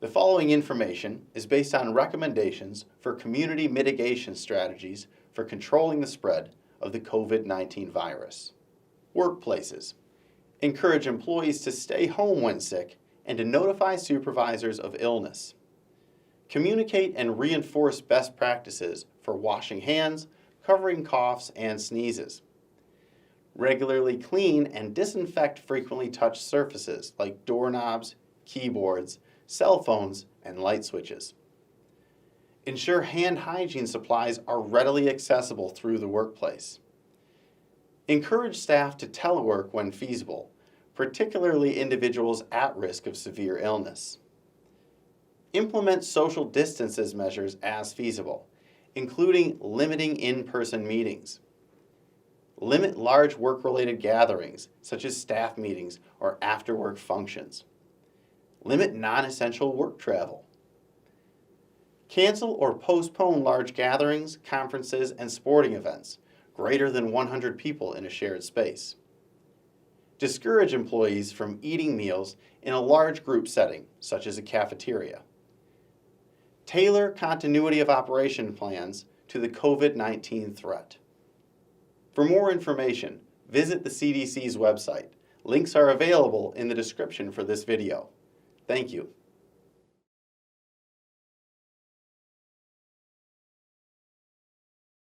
The following information is based on recommendations for community mitigation strategies for controlling the spread of the COVID-19 virus. Workplaces. Encourage employees to stay home when sick and to notify supervisors of illness. Communicate and reinforce best practices for washing hands, covering coughs and sneezes. Regularly clean and disinfect frequently touched surfaces like doorknobs, keyboards, cell phones, and light switches. Ensure hand hygiene supplies are readily accessible through the workplace. Encourage staff to telework when feasible, particularly individuals at risk of severe illness. Implement social distances measures as feasible, including limiting in-person meetings. Limit large work-related gatherings, such as staff meetings or after-work functions. Limit non-essential work travel. Cancel or postpone large gatherings, conferences, and sporting events, greater than 100 people in a shared space. Discourage employees from eating meals in a large group setting, such as a cafeteria. Tailor continuity of operation plans to the COVID-19 threat. For more information, visit the CDC's website. Links are available in the description for this video. Thank you.